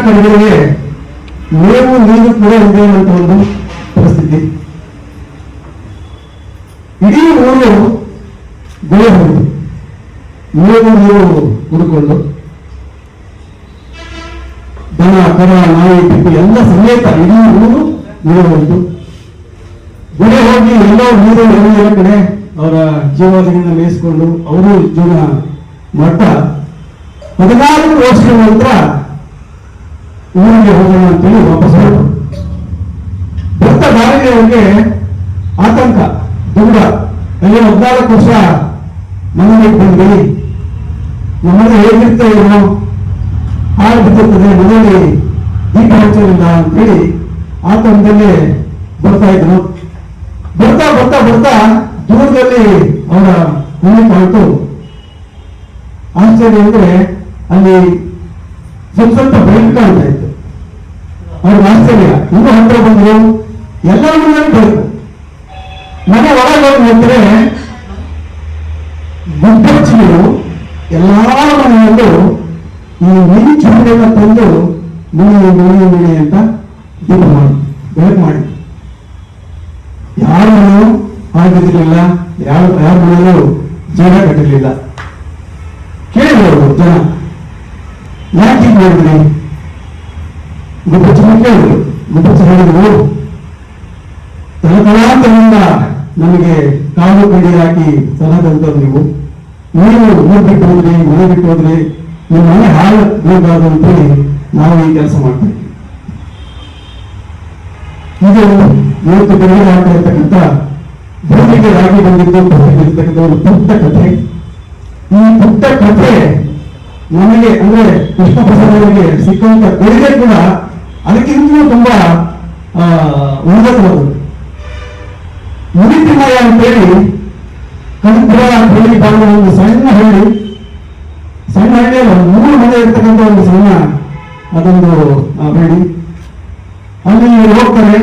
ಕಡೆಗಳಿಗೆ ಮೇವು ನೀರು ಕೂಡ ಇದೆ ಅಂತ ಒಂದು ಪರಿಸ್ಥಿತಿ. ಇಡೀ ಊರು ಬೆಳೆ ಹೋಯಿತು. ಮೇವು ನೀರು ಹುಡುಕೊಂಡು ದನ ಕರ ನಾಯಿ ಪಿಪ್ಪಿ ಎಲ್ಲ ಸಮೇತ ಇಡೀ ಊರು ನೀರು ಹೋಯಿತು. ಗುಳೆ ಹೋಗಿ ಎಲ್ಲೋ ನೀರು ಎಲ್ಲ ಕಡೆ ಅವರ ಜೀವನದಿಂದ ಮೇಯಿಸಿಕೊಂಡು ಅವರು ಜೀವನ ಮಾಡ್ತಾ 14 ವರ್ಷಗಳ ನಂತರ ಊರಿಗೆ ಹೋಗೋಣ ಅಂತೇಳಿ ವಾಪಸ್ ಹೊರಟು. ಬರ್ತಾ ದಾರಿಗೆ ಅವರಿಗೆ ಆತಂಕ, ದುಂಡ. ಅಯ್ಯೋ 14 ವರ್ಷ ಮನೆಗೆ ಬಂದ್ವಿ, ನಮ್ಮನೆ ಹೇಗಿರ್ತಾ ಏನೋ ಹಾಳು ಬಿದ್ದಿರ್ತದೆ, ಮನೆಯಲ್ಲಿ ದೀಪ ಹಚ್ಚೋದಿಲ್ಲ ಅಂತೇಳಿ ಆತಂಕದಲ್ಲೇ ಬರ್ತಾ ಇದ್ರು. ಬರ್ತಾ ಬರ್ತಾ ಬರ್ತಾ ದೂರದಲ್ಲಿ ಅವರ ಮನೆ ಕಾಣ್ತು. ಆಶ್ಚರ್ಯ ಅಂದ್ರೆ ಅಲ್ಲಿ ಸ್ವಲ್ಪ ಬೆಳಕು ಕಾಣ್ತಾ ಇತ್ತು. ಅವ್ರಿಗೆ ಆಶ್ಚರ್ಯ, ಇನ್ನೂ ಹತ್ರ ಬಂದ್ರು, ಎಲ್ಲರ ಮನೆಯೂ ಬೆಳಕು. ಮನೆ ಒಳಗೆ ಹೋಗಿ ನೋಡಿದ್ರೆ ಗುಬ್ಬಚ್ಚಿಗಳು ಎಲ್ಲಾ ಮನೆಯಲ್ಲೂ ಈ ಮಿನಿ ಚುಂಬೆಯನ್ನು ತಂದು ಮಿಣಿ ಅಂತ ದೀಪ ಮಾಡಿ ಬೆಳಕು ಮಾಡಿ. ಯಾರ ಮನೆಯೂ ಆಗಿರ್ಲಿಲ್ಲ, ಯಾರ ಮನೆಯಲ್ಲೂ ಜೀವ ಕಟ್ಟಿರ್ಲಿಲ್ಲ. ಕೇಳಿದವರು ಜನ, ಯಾಕೆ ಹೀಗೆ ಮಾಡಿದ್ರಿ? ಗುಬ್ಬಚ್ಚಿನ ಕೇಳಿದ್ರು. ಗುಬ್ಬಚ್ಚಿ ಹೇಳಿದ್ರು, ತಲತಲಾಂತರಿಂದ ನಮಗೆ ಕಾಲು ಕಡಿ ಹಾಕಿ ಸಲಹದಂತವ್ರು ನೀವು ಊರು ಬಿಟ್ಟು ಹೋದ್ರಿ, ಮನೆ ಬಿಟ್ಟು ಹೋದ್ರಿ, ನಿಮ್ಮ ಮನೆ ಹಾಳು ಬೀಳಬಾರ್ದು ಅಂತೇಳಿ ನಾವು ಈ ಕೆಲಸ ಮಾಡ್ತೀವಿ. ಇದು ಇವತ್ತು ಬೆಳಗ್ಗೆ ಆಗ್ತಾ ಇರ್ತಕ್ಕಂಥ ಭೂಮಿಗೆ ರಾಗಿ ಬಂದಿರ್ತಕ್ಕಂಥ ಒಂದು ಪುಟ್ಟ ಕಥೆ. ಈ ಪುಟ್ಟ ಕಥೆ ನಮಗೆ ಅಂದ್ರೆ ಕೃಷ್ಣ ಪ್ರಸಾದರಿಗೆ ಸಿಕ್ಕಂತ ಕೊಡುಗೆ ಕೂಡ ಅದಕ್ಕಿಂತಲೂ ತುಂಬಾ ಉನ್ನತವಾದದ್ದು. ಮುನಿತಿಮಯ ಅಂತೇಳಿ ಕನಕಪುರ ಅಂತ ಹೇಳಿ ಬಾಳುವ ಒಂದು ಸಣ್ಣ ಹಳ್ಳಿಯಲ್ಲಿ 3 ಮನೆ ಇರ್ತಕ್ಕಂಥ ಒಂದು ಸಣ್ಣ ಅದೊಂದು ಹಳ್ಳಿ. ಅಲ್ಲಿ ಹೋಗ್ತಾರೆ.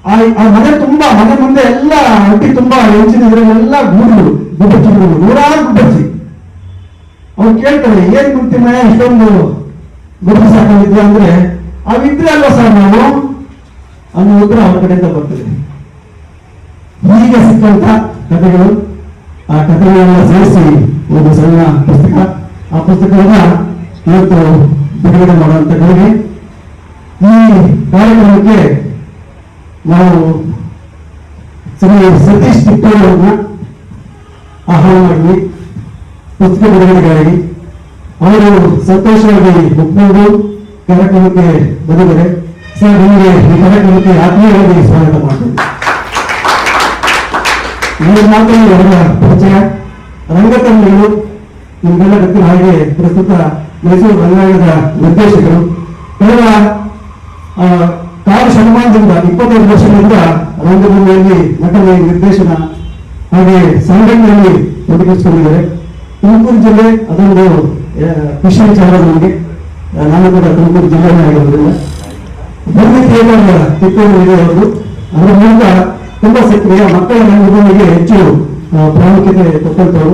ಆ ಮನೆ ತುಂಬಾ, ಮನೆ ಮುಂದೆ ಎಲ್ಲ ಹಟ್ಟಿ ತುಂಬಾ ಹೆಂಚಿದ್ರೆ ಎಲ್ಲ ಗೂಡುಗಳು, ಗುಬ್ಬಚ್ಚಿಗಳು, 100 ಗುಬ್ಬಚ್ಚಿ. ಅವ್ರು ಕೇಳ್ತಾರೆ, ಏನ್ ಮುನಿತಿಮಯ ಇಷ್ಟೊಂದು ಗುಬ್ಬಚ್ಚಿ ಸಾಕೊಂಡಿದ್ವಿ ಅಂದ್ರೆ, ಅವಿದ್ರೆ ಅಲ್ವಾ ಸರ್ ನಾವು ಅನ್ನೋ ಉತ್ತರ ಅವ್ರ ಕಡೆಯಿಂದ ಬರ್ತದೆ. ಹೀಗೆ ಸಿಕ್ಕಂತ ಕಥೆಗಳು, ಆ ಕಥೆಗಳೆಲ್ಲ ಸೇರಿಸಿ ಒಂದು ಸಣ್ಣ ಪುಸ್ತಕ. ಆ ಪುಸ್ತಕವನ್ನ ಇವತ್ತು ಬಿಡುಗಡೆ ಮಾಡುವಂತ ಗಳಿಗೆ ಈ ಕಾರ್ಯಕ್ರಮಕ್ಕೆ ನಾವು ಶ್ರೀ ಸತೀಶ್ ತಿಪ್ಪೇರ್ ಅವರನ್ನ ಆಹ್ವಾನ ಮಾಡಿದ್ವಿ ಪುಸ್ತಕ ಬಿಡುಗಡೆಗಾಗಿ. ಅವರು ಸಂತೋಷವಾಗಿ ಒಪ್ಪಿಕೊಂಡು ಕಾರ್ಯಕ್ರಮಕ್ಕೆ ಬಂದಿದ್ದಾರೆ. ಸರ್, ನಿಮಗೆ ಈ ಕಾರ್ಯಕ್ರಮಕ್ಕೆ ಆತ್ಮೀಯವಾಗಿ ಸ್ವಾಗತ ಮಾಡ್ತೀವಿ. ಮೂರು ಮಾತಲ್ಲಿ ಅವರ ಪರಿಚಯ. ರಂಗಕರ್ಮಿಗಳು ನಿಮಗೆಲ್ಲ ಗೊತ್ತಿನ ಹಾಗೆ ಪ್ರಸ್ತುತ ಮೈಸೂರು ರಂಗಾಯಣದ ನಿರ್ದೇಶಕರು. ಕಳೆದ ಕಾರು ಶತಮಾನದಿಂದ 25 ವರ್ಷಗಳಿಂದ ರಂಗಭೂಮಿಯಲ್ಲಿ ನಟನೆ, ನಿರ್ದೇಶನ ಹಾಗೆ ಸಂಘಟನೆಯಲ್ಲಿ ತೊಡಗಿಸಿಕೊಂಡಿದ್ದಾರೆ. ತುಮಕೂರು ಜಿಲ್ಲೆ ಅದೊಂದು ಖುಷಿ ವಿಚಾರ ನಮಗೆ. ನಾನು ಕೂಡ ತುಮಕೂರು ಜಿಲ್ಲೆನೇ ಆಗಿರೋದ್ರಿಂದ ಭೂಮಿ ಥಿಯೇಟರ್ ತಿಪ್ಪೇರು ಅವರು ಅದರ ಮೂಲಕ ತುಂಬಾ ಸಕ್ರಿಯ, ಮಕ್ಕಳ ರಂಗಭೂಮಿಗೆ ಹೆಚ್ಚು ಪ್ರಾಮುಖ್ಯತೆ ಕೊಟ್ಟಂತವರು.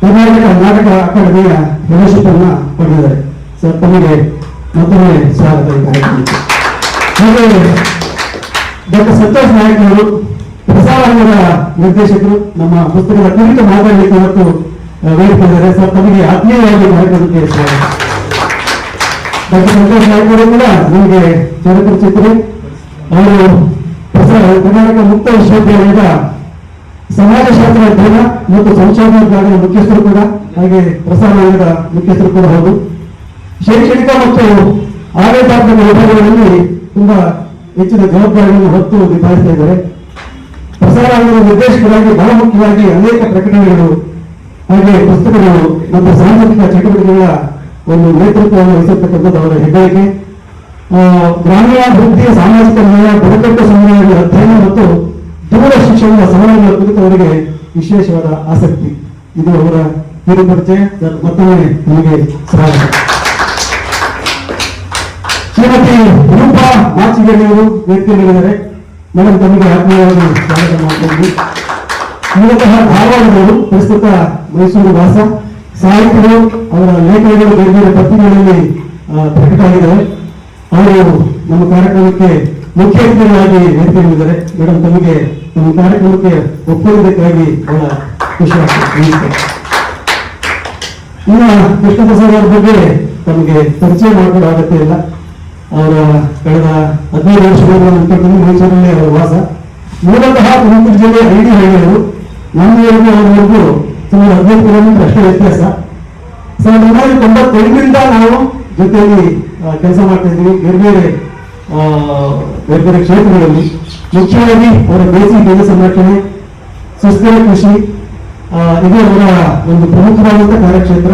ಕರ್ನಾಟಕ ನಾಟಕ ಅಕಾಡೆಮಿಯ ಫೆಲೋಶಿಪ್ ಅನ್ನ ಪಡೆದಿದ್ದಾರೆ. ಸರ್, ತಮಗೆ ಮತ್ತೊಮ್ಮೆ ಸ್ವಾಗತ. ಹಾಗೆ ಡಾಕ್ಟರ್ ಸಂತೋಷ್ ನಾಯಕ್ ಅವರು ಪ್ರಸಾರಾಂಗದ ನಿರ್ದೇಶಕರು, ನಮ್ಮ ಪುಸ್ತಕದ ಕುರಿತು ಮಾತಾಡಲಿಕ್ಕೆ ಇವತ್ತು ವೇದಿಸಿದ್ದಾರೆ. ಸರ್, ತಮಗೆ ಆತ್ಮೀಯವಾಗಿ ಕಾರ್ಯಕ್ರಮಕ್ಕೆ ಸ್ವಾಗತ. ಡಾಕ್ಟರ್ ಸಂತೋಷ್ ನಾಯಕ್ ಅವರು ಕೂಡ ನಿಮಗೆ ಚಿರಪರಿಚಿತರು. ಅವರು ಕರ್ನಾಟಕ ಮುಕ್ತ ವಿಶ್ವವಿದ್ಯಾಲಯದ ಸಮಾಜಶಾಸ್ತ್ರ ಅಧ್ಯಯನ ಮತ್ತು ಸಂಶೋಧನಾ ವಿಭಾಗದ ಮುಖ್ಯಸ್ಥರು ಕೂಡ, ಹಾಗೆ ಪ್ರಸಾರಾಂಗದ ಮುಖ್ಯಸ್ಥರು ಕೂಡ ಹೌದು. ಶೈಕ್ಷಣಿಕ ಮತ್ತು ಆಡಳಿತಾತ್ಮಕ ವಿಭಾಗಗಳಲ್ಲಿ ತುಂಬಾ ಹೆಚ್ಚಿನ ಜವಾಬ್ದಾರಿಯನ್ನು ಹೊತ್ತು ನಿಭಾಯಿಸ್ತಾ ಇದ್ದಾರೆ. ಪ್ರಸಾರಾಂಗದ ನಿರ್ದೇಶಕರಾಗಿ ಬಹಳ ಮುಖ್ಯವಾಗಿ ಅನೇಕ ಪ್ರಕಟಣೆಗಳು, ಹಾಗೆ ಪುಸ್ತಕಗಳು ಮತ್ತು ಸಾಂಸ್ಕೃತಿಕ ಚಟುವಟಿಕೆಗಳ ಒಂದು ನೇತೃತ್ವವನ್ನು ವಹಿಸತಕ್ಕಂಥದ್ದು ಅವರ ಹೆಗ್ಗಳಿಕೆ. ಗ್ರಾಮೀಣಾಭಿವೃದ್ಧಿ, ಸಾಮಾಜಿಕ ನ್ಯಾಯ, ಬುಡಕಟ್ಟು ಸಮುದಾಯಗಳ ಅಧ್ಯಯನ ಮತ್ತು ದೂರ ಶಿಕ್ಷಣದ ಸವಾಲುಗಳ ಕುರಿತು ಅವರಿಗೆ ವಿಶೇಷವಾದ ಆಸಕ್ತಿ. ಇದು ಅವರ ಕಿರುಪರಿಚಯ. ಮತ್ತೊಮ್ಮೆ ನಿಮಗೆ ಸ್ವಾಗತ. ಶ್ರೀಮತಿ ರೂಪಾ ಮಾಚಿಗೇರಿಯವರು ವೇದಿಕೆಯಲ್ಲಿದ್ದಾರೆ. ಮೇಡಮ್, ತಮಗೆ ಆತ್ಮೀಯವಾಗಿ ಸ್ವಾಗತ ಮಾಡಿದ್ದೀವಿ. ಮೂಲತಃ ಧಾರವಾಡದವರು, ಪ್ರಸ್ತುತ ಮೈಸೂರು ವಾಸ. ಸಾಹಿತ್ಯರು ಅವರ ಲೇಖನಗಳು ಬೇರೆ ಬೇರೆ ಪತ್ರಿಕೆಗಳಲ್ಲಿ ಪ್ರಕಟ ಆಗಿದ್ದಾರೆ. ಅವರು ನಮ್ಮ ಕಾರ್ಯಕ್ರಮಕ್ಕೆ ಮುಖ್ಯ ಅತಿಥಿಗಳಾಗಿ ವೇದಿಕೆಯಲ್ಲಿದ್ದಾರೆ. ಮೇಡಮ್, ತಮಗೆ ನಮ್ಮ ಕಾರ್ಯಕ್ರಮಕ್ಕೆ ಒಪ್ಪಿದ್ದಕ್ಕಾಗಿ ಬಹಳ ಖುಷಿ ಆಗ್ತದೆ. ಇನ್ನು ಕೃಷ್ಣ ಪ್ರಸಾದ್ ಅವರ ಬಗ್ಗೆ ತಮಗೆ ಪರಿಚಯ ಮಾಡಿಕೊಡೋ ಅಗತ್ಯ ಇಲ್ಲ. ಅವರ ಕಳೆದ 15 ವರ್ಷಗಳ ಮೈಸೂರಿನಲ್ಲಿ ಅವರ ವಾಸ. ಮೂಲತಃ ತುಮಕೂರು ಜಿಲ್ಲೆ ಐಡಿ ಹಳ್ಳಿಯವರು. ನಮ್ಮವರೆಗೂ ಅವರವರೆಗೂ ಸುಮಾರು 15 ಕಿಲೋಮೀಟರ್ ಅಷ್ಟೇ ವ್ಯತ್ಯಾಸ. 1998ರಿಂದ ನಾವು ಜೊತೆಯಲ್ಲಿ ಕೆಲಸ ಮಾಡ್ತಾ ಇದ್ದೀವಿ ಬೇರೆ ಬೇರೆ ಕ್ಷೇತ್ರಗಳಲ್ಲಿ. ಮುಖ್ಯವಾಗಿ ಅವರ ಬೇಸಿಗೆ ಬೆಳೆ ಸಂರಕ್ಷಣೆ, ಸುಸ್ಥಿರ ಕೃಷಿ ಇದು ಅವರ ಒಂದು ಪ್ರಮುಖವಾದಂತಹ ಕಾರ್ಯಕ್ಷೇತ್ರ.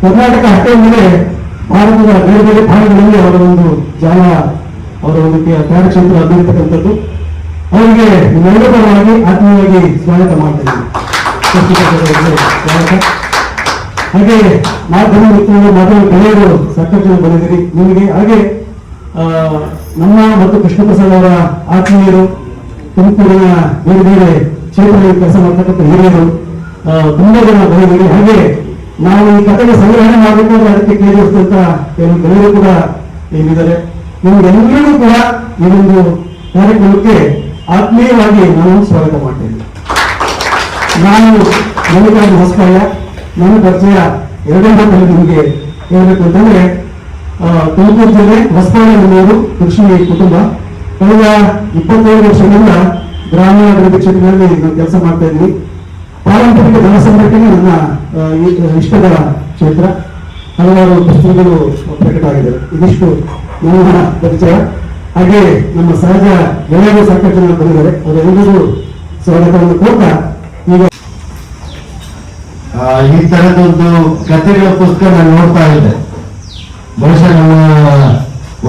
ಕರ್ನಾಟಕ ಅಷ್ಟೇ ಮೇಲೆ ಭಾರತದ ಬೇರೆ ಬೇರೆ ಭಾಗಗಳಲ್ಲಿ ಅವರ ಒಂದು ಅವರ ಒಂದು ಕಾರ್ಯಕ್ಷೇತ್ರ ಅಭಿವೃದ್ಧಿರ್ತಕ್ಕಂಥದ್ದು. ಅವರಿಗೆ ನಿಮ್ಮೆಲ್ಲರ ಪರವಾಗಿ ಆತ್ಮೀಯವಾಗಿ ಸ್ವಾಗತ ಮಾಡ್ತಾ ಇದ್ದೀನಿ. ಸ್ವಾಗತ. ಹಾಗೆ ಮಾಧ್ಯಮ ಮಿತ್ರರು, ಮಾಧ್ಯಮ ಗೆಳೆಯರು ಸಾಕಷ್ಟು ಜನ ಬಂದಿದ್ದೀರಿ ನಿಮಗೆ. ಹಾಗೆ ನಮ್ಮ ಮತ್ತು ಕೃಷ್ಣ ಪ್ರಸಾದ್ ಅವರ ಆತ್ಮೀಯರು, ತುಮಕೂರಿನ ಬೇರೆ ಬೇರೆ ಕ್ಷೇತ್ರದಲ್ಲಿ ಕೆಲಸ ಮಾಡ್ತಕ್ಕಂಥ ಹಿರಿಯರು ತುಂಬಾ ಜನ ಬಂದಿದ್ದೀರಿ. ಹಾಗೆ ನಾವು ಈ ಕಥೆಗೆ ಸಂಗ್ರಹಣೆ ಮಾಡಬೇಕಾದ್ರೆ ಅದಕ್ಕೆ ಕೇಳಿಸಿದಂತ ಕೆಲವು ಗೆಳೆಯರು ಕೂಡ ಇಲ್ಲಿದ್ದಾರೆ. ನಿಮ್ಗೆಲ್ಲರಿಗೂ ಕೂಡ ಈ ಒಂದು ಕಾರ್ಯಕ್ರಮಕ್ಕೆ ಆತ್ಮೀಯವಾಗಿ ನಾನು ಸ್ವಾಗತ ಮಾಡ್ತೇನೆ. ನಾನು ಮಲ್ಲಿಕಾರ್ಜುನ ಹೊಸಕಳ್ಳ. ನನ್ನ ಪರಿಚಯ 2 ಮಾತಲ್ಲಿ ನಿಮಗೆ ಹೇಳಬೇಕು ಅಂತಂದ್ರೆ, ತುಮಕೂರು ಜಿಲ್ಲೆ ಹೊಸಕಳ್ಳಿಯವರು ಕೃಷಿ ಕುಟುಂಬ. ಕಳೆದ 25 ವರ್ಷಗಳಿಂದ ಗ್ರಾಮೀಣಾಭಿವೃದ್ಧಿ ಕ್ಷೇತ್ರದಲ್ಲಿ ನಾವು ಕೆಲಸ ಮಾಡ್ತಾ ಇದ್ದೀವಿ. ಪಾರಂಪರಿಕ ಧನ ಸಂರಕ್ಷಣೆ ನನ್ನ ಇಷ್ಟದ ಕ್ಷೇತ್ರ. ಹಲವಾರು ಪುಸ್ತಕಗಳು ಪ್ರಕಟ ಆಗಿವೆ. ಇದಿಷ್ಟು ನನ್ನ ಪರಿಚಯ. ಹಾಗೆ ನಮ್ಮ ಸಹಜ ಗೆಳೆಯರು ಸಾಕಷ್ಟು ಜನ ಬಂದಿದ್ದಾರೆ. ಅವರೆಲ್ಲರೂ ಸ್ವಾಗತವನ್ನು ಕೋರ್ತಾ ಈಗ ಈ ತರದೊಂದು ಕಥೆಗಳ ಪುಸ್ತಕ ನಾನು ನೋಡ್ತಾ ಇದ್ದೆ. ಬಹುಶಃ ನಮ್ಮ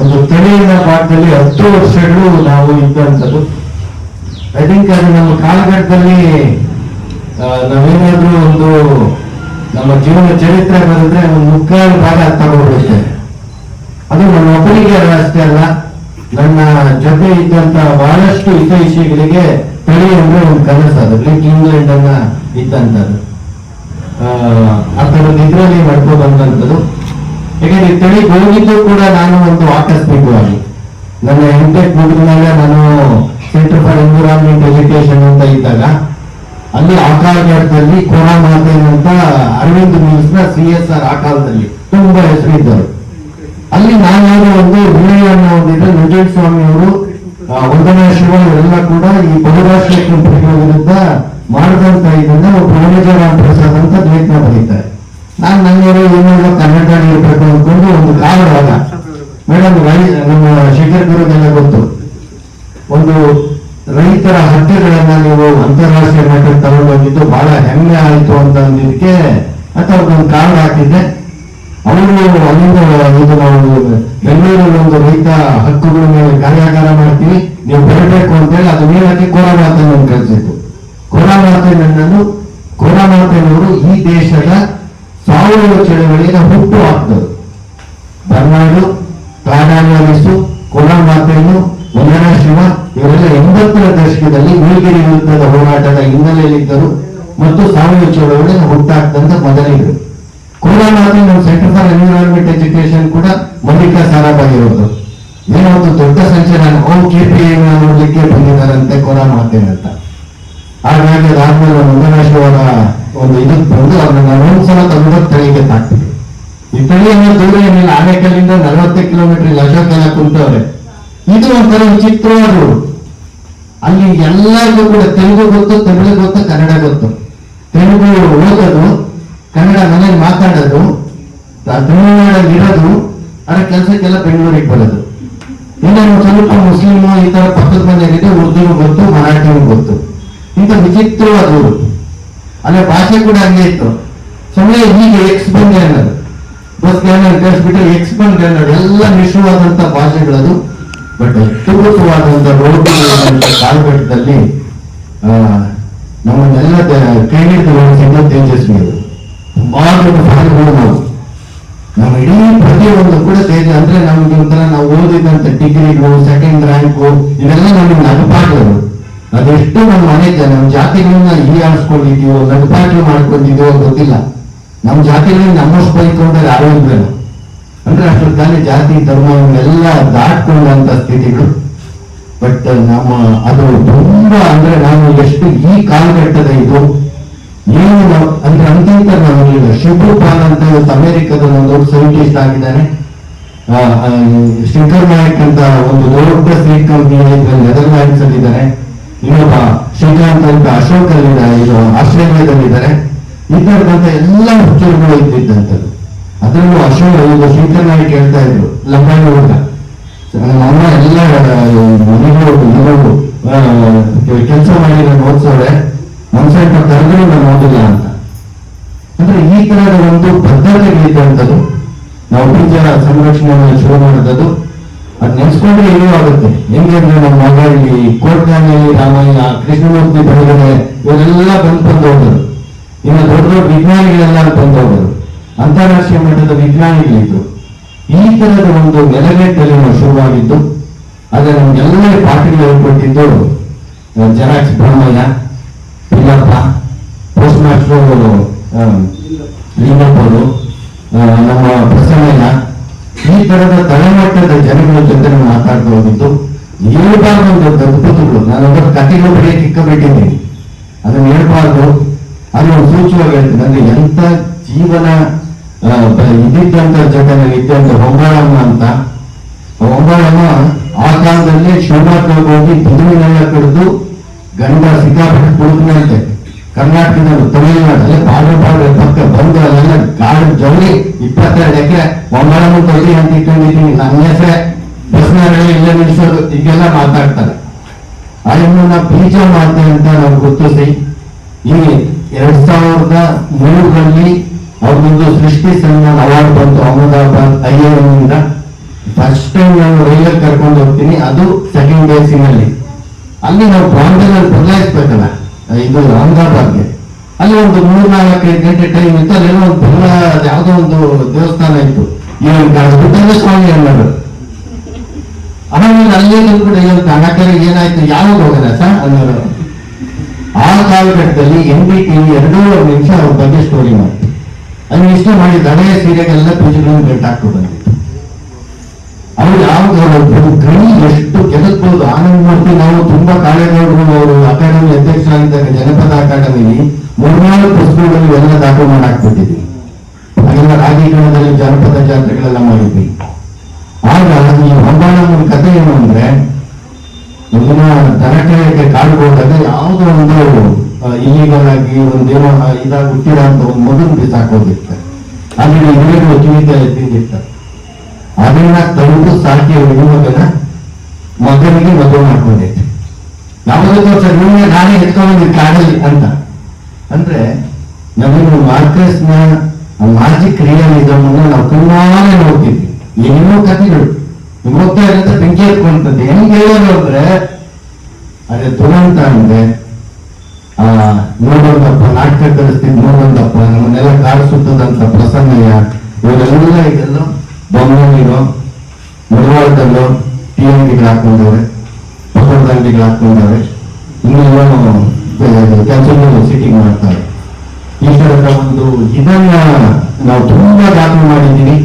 ಒಂದು ತಳಿಯಿನ ಭಾಗದಲ್ಲಿ 10 ವರ್ಷಗಳು ನಾವು ಇದ್ದಂಥದ್ದು. ಐ ಥಿಂಕ್ ಅದು ನಮ್ಮ ಕಾಲಘಟ್ಟದಲ್ಲಿ ನಾವೇನಾದ್ರೂ ಒಂದು ನಮ್ಮ ಜೀವನ ಚರಿತ್ರೆ ಬರೆದ್ರೆ ಒಂದು 3/4 ಭಾಗ ತಗೊಂಡ್ಬಿಡುತ್ತೆ. ಅದು ನನ್ನ ಒಬ್ಬರಿಗೆ ಅಷ್ಟೇ ಅಲ್ಲ, ನನ್ನ ಜೊತೆ ಇದ್ದಂತ ಬಹಳಷ್ಟು ಹಿತೈಷಿಗಳಿಗೆ ತಳಿ ಅಂದ್ರೆ ಒಂದು ಕನಸು. ಅದು ಗ್ರೇಟ್ ಇಂಗ್ಲೆಂಡ್ ಅನ್ನ ಇದ್ದಂಥದ್ದು. ಆ ಥರದ್ದು ಇದ್ರಲ್ಲಿ ಮಾಡ್ಕೊಂಡು ಬಂದಂಥದ್ದು. ಯಾಕಂದ್ರೆ ತಳಿ ಹೋಗಿದ್ದು ಕೂಡ ನಾನು ಒಂದು ಆಕಸ್ಮಿಕವಾಗಿ ನನ್ನ ಎಂಟೆಕ್ ಮುಗಿದಾಗ ನಾನು ಸೆಂಟರ್ ಫಾರ್ ಎನ್ವಿರಾನ್ಮೆಂಟ್ ಎಜುಕೇಶನ್ ಅಂತ ಇದ್ದಾಗ ಅಲ್ಲಿ ಆ ಕಾಲಘಟ್ಟದಲ್ಲಿ ಕೋರಾ ಮಾತೇನ್ ಅಂತ ಅರವಿಂದ್ ನ್ಯೂಸ್ ನ CSR ಆ ಕಾಲದಲ್ಲಿ ತುಂಬಾ ಹೆಸರಿದ್ದರು. ಅಲ್ಲಿ ನಾನು ಒಂದು ವಿನಯನ್ನ ಹೊಂದಿದ್ದ ನಂಜುಂಡ ಸ್ವಾಮಿ ಅವರು, ವಂದನಾ ಶಿವ ಇವರೆಲ್ಲ ಕೂಡ ಈ ಬಹುರಾಷ್ಟ್ರೀಯ ಕಂಪನಿಗಳ ವಿರುದ್ಧ ಮಾಡಿದಂತ ಇದನ್ನ ರಾಮ್ ಪ್ರಸಾದ್ ಅಂತ ಲೇಖನ ಬರೀತಾರೆ. ನಾನು ನನ್ನೇನೋ ಏನೆಲ್ಲ ಕನ್ನಡ ಇರಬೇಕು ಅಂದ್ಕೊಂಡು ಒಂದು ಕಾಲವಾಗ ಮೇಡಮ್ ನಮ್ಮ ಶೇಖರ್ ಗುರುಗೆಲ್ಲ ಗೊತ್ತು, ಒಂದು ರೈತರ ಹಕ್ಕುಗಳನ್ನ ನೀವು ಅಂತಾರಾಷ್ಟ್ರೀಯ ಮಟ್ಟಕ್ಕೆ ತಗೊಂಡೋಗಿದ್ದು ಬಹಳ ಹೆಮ್ಮೆ ಆಯ್ತು ಅಂತ ಅಂದಿದ್ದಕ್ಕೆ ಅಥವಾ ಒಂದು ಕಾರ್ಡ್ ಹಾಕಿದ್ದೆ. ಅವರು ಅಲ್ಲಿಂದ ಇದು ನಾವು ಬೆಂಗಳೂರಲ್ಲಿ ಒಂದು ರೈತ ಹಕ್ಕುಗಳ ಮೇಲೆ ಕಾರ್ಯಾಗಾರ ಮಾಡ್ತೀವಿ, ನೀವು ಬರಬೇಕು ಅಂತೇಳಿ ಅದು ಮೇಲಕ್ಕೆ ಕೋರಾಮಾತನನ್ನು ಕಳಿಸಿತ್ತು. ಕೋರಾಮಾತನವರು ಈ ದೇಶದ ಸಾವಯವ ಚಳವಳಿಯ ಹುಟ್ಟು ಹಾಕಿದರು. ಬರ್ನಾಡು, ಕಾಡಾಲಿಸು, ಕೋರಾಮಾತೇನು, ವಂದನಾ ಶಿವ ಇವರೆಲ್ಲ 80ರ ದಶಕದಲ್ಲಿ ನೀಲಗಿರಿ ಯುದ್ಧದ ಹೋರಾಟದ ಹಿನ್ನೆಲೆಯಲ್ಲಿದ್ದರು ಮತ್ತು ಸಾವಯವ ಚಳವಳಿಯನ್ನು ಹುಟ್ಟಾಕ್ದಂತ ಮೊದಲಿಗರು. ಕೋರಾಮಾತೆ ನಮ್ಮ ಸೆಂಟರ್ ಫಾರ್ ಎನ್ವಿರಾನ್ಮೆಂಟ್ ಎಜುಕೇಶನ್ ಕೂಡ ಮಲ್ಲಿಕಾ ಸಾರಾಭಾಯಿ ಇರೋದು. ಏನೋ ಒಂದು ದೊಡ್ಡ ಸಂಚಲನ KPI ನೋಡ್ಲಿಕ್ಕೆ ಬಂದಿದ್ದಾರಂತೆ ಕೋರಾಮಾತೇನ್ ಅಂತ. ಹಾಗಾಗಿ ಅದಾದ್ಮೇಲೆ ವಂದನಾ ಶಿವರ ಒಂದು ಇದಕ್ಕೆ ಬಂದು ಅದನ್ನ ನಾನು ಒಂದ್ಸಲ ತಂದ ತಳಿಗೆ ತಾಕ್ತೀವಿ. ಈ ತಳಿಯನ್ನು ದೂರ ಏನಿಲ್ಲ, ಆನೇಕಲ್ಲಿಂದ 40 ಕಿಲೋಮೀಟರ್ ಇಲ್ಲಿ ಅಶೋಕೆಲ್ಲ ಕುಂತವ್ರೆ. ಇದು ಒಂಥರ ವಿಚಿತ್ರವಾದ. ಅಲ್ಲಿ ಎಲ್ಲರಿಗೂ ಕೂಡ ತೆಲುಗು ಗೊತ್ತು, ತಮಿಳು ಗೊತ್ತು, ಕನ್ನಡ ಗೊತ್ತು. ತೆಲುಗು ಓದೋದು, ಕನ್ನಡ ಮನೇಲಿ ಮಾತಾಡೋದು, ತಮಿಳುನಾಡಲ್ಲಿ ಇರೋದು, ಅದರ ಕೆಲಸಕ್ಕೆಲ್ಲ ಬೆಂಗಳೂರಿಗೆ ಬರೋದು. ಇನ್ನು ಸ್ವಲ್ಪ ಮುಸ್ಲಿಮು ಈ ತರ ಪಕ್ಕದ ಮನೆಯಲ್ಲಿದೆ, ಉರ್ದು ಗೊತ್ತು, ಮರಾಠಿನೂ ಗೊತ್ತು. ಇಂಥ ವಿಚಿತ್ರವಾದ ಊರು. ಅಲ್ಲೇ ಭಾಷೆ ಕೂಡ ಹಂಗೆ ಇತ್ತು. ಸಮಯ ಹೀಗೆ ಎಕ್ಸ್ ಬಂದೆ ಅನ್ನೋದು, ಬಸ್ ಕಳಿಸ್ಬಿಟ್ರೆ ಎಕ್ಸ್ ಬಂದೆ ಅನ್ನೋದು ಎಲ್ಲ ಮಿಶ್ರವಾದಂತ ಭಾಷೆಗಳದು. ಬಟ್ ಅದ್ಭುತವಾದಂತ ರೋಡ್ ಕಾಲಘಟ್ಟದಲ್ಲಿ ನಮ್ಮನ್ನೆಲ್ಲ ಕೈ ಹಿಡಿದು ತೇಜಸ್ವಿ ಅವರು ತುಂಬಾ ದೊಡ್ಡ ಫಾರಿಗಳು. ನಮ್ಮ ಇಡೀ ಪ್ರತಿಯೊಂದು ಕೂಡ ತೇಜ ಅಂದ್ರೆ ನಮ್ಗೆ ಒಂಥರ ನಾವು ಓದಿದಂತ ಡಿಗ್ರಿಗಳು, ಸೆಕೆಂಡ್ ರ್ಯಾಂಕು ಇವೆಲ್ಲ ನಮಗೆ ನಗಪಾಟರು. ಅದೆಷ್ಟು ನಮ್ಮ ಮನೆ ನಮ್ಮ ಜಾತಿಗಳನ್ನ ಹೀಯಾಳಿಸ್ಕೊಂಡಿದೀವೋ, ನಗಪಾಟು ಮಾಡ್ಕೊಂಡಿದೀವೋ ಗೊತ್ತಿಲ್ಲ. ನಮ್ಮ ಜಾತಿಯಲ್ಲಿ ನಮ್ಮಷ್ಟು ಬೈಕೊಂಡ್ರೆ ಯಾರೂ ಇಲ್ವೇನು, ಅಂದ್ರೆ ಅಷ್ಟೊತ್ತಾನೆ ಜಾತಿ ಧರ್ಮವನ್ನೆಲ್ಲ ದಾಟ್ಕೊಂಡಂತ ಸ್ಥಿತಿಗಳು. ಬಟ್ ನಮ್ಮ ಅದು ತುಂಬಾ ಅಂದ್ರೆ ನಾವು ಎಷ್ಟು ಈ ಕಾಲಘಟ್ಟದ ಇದು ಏನು ನಾವು ಅಂದ್ರೆ ಅಂತಿಂತ ನಾವು ಶಿವಪಾಲ್ ಅಂತ ಇವತ್ತು ಅಮೆರಿಕದ ಒಂದು ದೊಡ್ಡ ಸೈಂಟಿಸ್ಟ್ ಆಗಿದ್ದಾನೆ. ಶಂಕರ್ ನಾಯಕ್ ಅಂತ ಒಂದು ದೊಡ್ಡ ಸೀಟ್ ಕಂಪನಿ ನೆದರ್ಲ್ಯಾಂಡ್ಸ್ ಅಲ್ಲಿದ್ದಾರೆ. ಇನ್ನೊಬ್ಬ ಶ್ರೀಕಾಂತ್ ಅಂತ ಅಶೋಕ್ ಅಲ್ಲಿದ್ದಾರೆ, ಇದು ಆಸ್ಟ್ರೇಲಿಯಾದಲ್ಲಿದ್ದಾರೆ. ಇದ್ದಂತ ಎಲ್ಲ ಹುಚ್ಚರುಗಳು ಇದ್ದಿದ್ದಂಥದ್ದು. ಅದರಲ್ಲೂ ಅಶೋಕ್ ಇದು ಶಂಕರ್ ನಾಯಕ್ ಹೇಳ್ತಾ ಇದ್ರು, ಲಂಬಾಣಿ ಹುಡುಗ ನಮ್ಮ ಎಲ್ಲ ಮನೆಗಳು ಕೆಲಸ ಮಾಡಿ ನಾನು ಓದಿಸೋರೆ ಮನ್ಸಂಟ ಕರೆದ್ರು ನಾನು ಓದಿಲ್ಲ ಅಂತ. ಅಂದ್ರೆ ಈ ತರದ ಒಂದು ಬದ್ಧತೆಗಳಿದ್ದಂಥದ್ದು. ನಾವು ಬೀಜ ಸಂರಕ್ಷಣೆಯನ್ನು ಶುರು ಮಾಡಿದದ್ದು ಅದ್ ನೆನ್ಸ್ಕೊಂಡ್ರೆ ಏನೂ ಆಗುತ್ತೆ. ಹೆಂಗೆ ಅಂದ್ರೆ ನಮ್ಮ ಮಗ ಇಲ್ಲಿ ಕೋಟ್ನಲ್ಲಿ ರಾಮಾಯಣ ಕೃಷ್ಣಮೂರ್ತಿ ಬೆಳಗಡೆ ಇವರೆಲ್ಲ ಬಂದು ಹೋದರು. ಇನ್ನು ದೊಡ್ಡ ದೊಡ್ಡ ವಿಜ್ಞಾನಿಗಳೆಲ್ಲ ಬಂದು ಹೋದರು, ಅಂತಾರಾಷ್ಟ್ರೀಯ ಮಟ್ಟದ ವಿಜ್ಞಾನಿಗಳಿದ್ರು. ಈ ತರದ ಒಂದು ನೆಲಗಟ್ಟಲ್ಲಿ ನಾವು ಶುರುವಾಗಿದ್ದು ಅದೇ ನಮ್ಗೆಲ್ಲ ಪಾಠಗಳು ಹೇಳ್ಕೊಟ್ಟಿದ್ದು xerox Brahmayya, Pillappa, post master Lingappa ಅವರು, ನಮ್ಮ ಪ್ರಸನ್ನಯ್ಯ, ಈ ತರದ ತಳಮಟ್ಟದ ಜನಗಳ ಜೊತೆ ನಾವು ಮಾತಾಡ್ತಾ ಹೋಗಿದ್ದು. ಹೇಳ್ಬಾರ್ದು ಒಂದು ಅದ್ಭುತಗಳು. ನಾನೊಬ್ಬ ಕಥೆಗಳು ಬರೆಯಕ್ಕೆ ಇಕ್ಕಬಿಟ್ಟಿದ್ದೀನಿ, ಅದನ್ನ ಹೇಳ್ಬಾರ್ದು. ಅದು ಒಂದು ಸೂಚ್ಯವಾಗಿ ಹೇಳ್ತೀನಿ. ಅಂದ್ರೆ ಎಂತ ಜೀವನ ಇದ್ದಿದ್ದಂತ ಜೊತೆ ಇದ್ದಂತ ಹೊಂಬಾಳಮ್ಮ ಅಂತ. ಹೊಂಬಾಳಮ್ಮ ಆ ಕಾಲದಲ್ಲಿ ಶಿವಮೊಗ್ಗಕ್ಕೆ ಹೋಗಿ ಬಿದುವಿನೆಲ್ಲ ಕಡಿದು ಗಂಡ ಸಿಕ್ಕಾಪಟ್ಟೆ ಕುಳಿತಂತೆ. ಕರ್ನಾಟಕದ ತಮಿಳುನಾಡಲ್ಲಿ ಬಾರ್ಡರ್ ಪಕ್ಕ ಬಂದು ಅಲ್ಲೆಲ್ಲ ಗಾಡಿ ಜವಳಿ 22 ಎಕರೆ ಹೊಂಬಾಳಮ್ಮ ತೊಳಿ ಅಂತ ಇಟ್ಕೊಂಡಿದ್ದೀನಿ. ನನ್ನ ಹೆಸರೇ ಬಸ್ನಲ್ಲಿ ಇಲ್ಲ ನಿಲ್ಸೋದು, ಹೀಗೆಲ್ಲ ಮಾತಾಡ್ತಾರೆ. ಆ ಇನ್ನು ಬೀಜ ಮಾತೆ ಅಂತ ನಾವು ಗುರುತಿಸಿ ಈ 2003ರಲ್ಲಿ ಅವ್ರದೊಂದು ಸೃಷ್ಟಿ ಸನ್ಮಾನ್ ಅವಾರ್ಡ್ ಬಂತು ಅಹಮದಾಬಾದ್ IIM ಇಂದ. ಫಸ್ಟ್ ಟೈಮ್ ನಾನು ರೈಲಲ್ಲಿ ಕರ್ಕೊಂಡು ಹೋಗ್ತೀನಿ, ಅದು ಸೆಕೆಂಡ್ AC-ನಲ್ಲಿ. ಅಲ್ಲಿ ನಾವು ಬಾಂಬೆನಲ್ಲಿ ಬದಲಾಯಿಸ್ಬೇಕಲ್ಲ ಇದು ಅಹಮದಾಬಾದ್ಗೆ. ಅಲ್ಲಿ ಒಂದು 3-4-5 ಗಂಟೆ ಟೈಮ್ ಇತ್ತು. ಅಲ್ಲೆಲ್ಲ ಒಂದು ಬೆಲ್ಲ ಯಾವುದೋ ಒಂದು ದೇವಸ್ಥಾನ ಇತ್ತು, ಬುದ್ಧನ ಸ್ವಾಮಿ ಅನ್ನೋದು. ಆಮೇಲೆ ಅಲ್ಲೇ ನಿಂತ್ಬಿಟ್ಟು ಇವತ್ತು ಹಣಕರೆ ಏನಾಯ್ತು ಯಾವಾಗ ಹೋಗೋಣ ಸರ್ ಅನ್ನೋರು. ಆ ಕಾಲಘಟ್ಟದಲ್ಲಿ NDTV 2.5 ನಿಮಿಷ ಅವ್ರ ಬಗ್ಗೆ ಸ್ಟೋರಿ ಮಾಡ್ತೀವಿ. ಅದನ್ನ ಇಷ್ಟ ಮಾಡಿ ದಳೆಯ ಸೀರೆಗೆಲ್ಲ ಪೂಜೆಗಳನ್ನು ಗಂಟಾಕ್ತು ಬಂದಿತ್ತು. ಅವ್ರು ಯಾವ್ದು ಗಣಿ ಎಷ್ಟು ಗೆಲ್ಲಬಹುದು. ಆನಂದ್ ಮೂರ್ತಿ ನಾವು ತುಂಬಾ ಕಾಲೇಜವರು ಅವರು ಅಕಾಡೆಮಿ ಅಧ್ಯಕ್ಷರಾಗಿದ್ದಾಗ ಜನಪದ ಅಕಾಡೆಮಿಲಿ 3-4 ಪುಸ್ತಕಗಳಲ್ಲಿ ಎಲ್ಲ ದಾಖಲು ಮಾಡಾಕ್ಬಿಟ್ಟಿದ್ವಿ. ಹಾಗೆಲ್ಲ ರಾಜೀಕರಣದಲ್ಲಿ ಜನಪದ ಜಾತ್ರೆಗಳೆಲ್ಲ ಮಾಡಿದ್ವಿ. ಆಗ ಈ ಹೊಂಬಾಳಮ್ಮನ ಕಥೆ ಏನು ಅಂದ್ರೆ, ಒಂದಿನ ದನಕಳೆಗೆ ಕಾಡು ಹೋದಾಗ ಯಾವುದೋ ಒಂದು ಇಲ್ಲಿಗಲ್ ಆಗಿ ಒಂದೇನೋ ಇದಾಗಿ ಹುಟ್ಟಿದ ಅಂತ ಒಂದು ಮಗನ್ ಬಿಸಾಕೋದಿರ್ತಾರೆ. ಅಲ್ಲಿ ಹಿರಿಯರು ಕಿವಿಗೆ ತಿಂದಿರ್ತಾರೆ. ಅದನ್ನ ತಂದು ಸಾಕಿ ಮಗನಿಗೆ ಮದುವೆ ಮಾಡ್ಕೊಂಡೈತೆ. ಯಾವುದಕ್ಕೂ ಸರ್ ನಿಮಗೆ ನಾನೇ ಎತ್ಕೊಂಡಿದ್ದೀನಿ ಕಾಡಲ್ಲಿ ಅಂತ. ಅಂದ್ರೆ ನಮಗೆ ಮಾರ್ಕಸ್ನ ಮ್ಯಾಜಿಕ್ ರಿಯಲಿಸಮ್ ನಾವು ತುಂಬಾನೇ ನೋಡ್ತಿದ್ವಿ. ಏನೇನೋ ಕಥೆಗಳು ಹೋಗ್ತಾ ಇರುತ್ತೆ, ಬೆಂಕಿ ಎತ್ಕೊಂತದ್ದು. ಹೆಂಗ್ ಹೇಳೋದು ಅಂದ್ರೆ ಅದೇ ದುರಂತ ಅಂದ್ರೆ ನೋಡೋದಪ್ಪ ನಾಟಕ ಕಲಿಸ್ತಿದ್ ನೋಡೋದಪ್ಪ, ನಮ್ಮನ್ನೆಲ್ಲ ಕಾಡು ಸುತ್ತದಂತ ಪ್ರಸನ್ನಯ್ಯ, ಇವರೆಲ್ಲ ಇದೆಲ್ಲ ಬೊಮ್ಮನಿರೋ ಮುಳವಾಡದಲ್ಲೋ ಟೀ ಅಂಗಡಿಗಳು ಹಾಕೊಂಡವ್ರೆ, ಪಕೋಡದ ಅಂಗಡಿಗಳು ಹಾಕೊಂಡವ್ರೆ, ಇನ್ನೆಲ್ಲೋ ಕೆಲಸಗಳು ಸಿಟಿಂಗ್ ಮಾಡ್ತಾರೆ. ಈ ತರದ ಒಂದು ಇದನ್ನ ನಾವು ತುಂಬಾ ದಾಖಲೆ ಮಾಡಿದ್ದೀವಿ.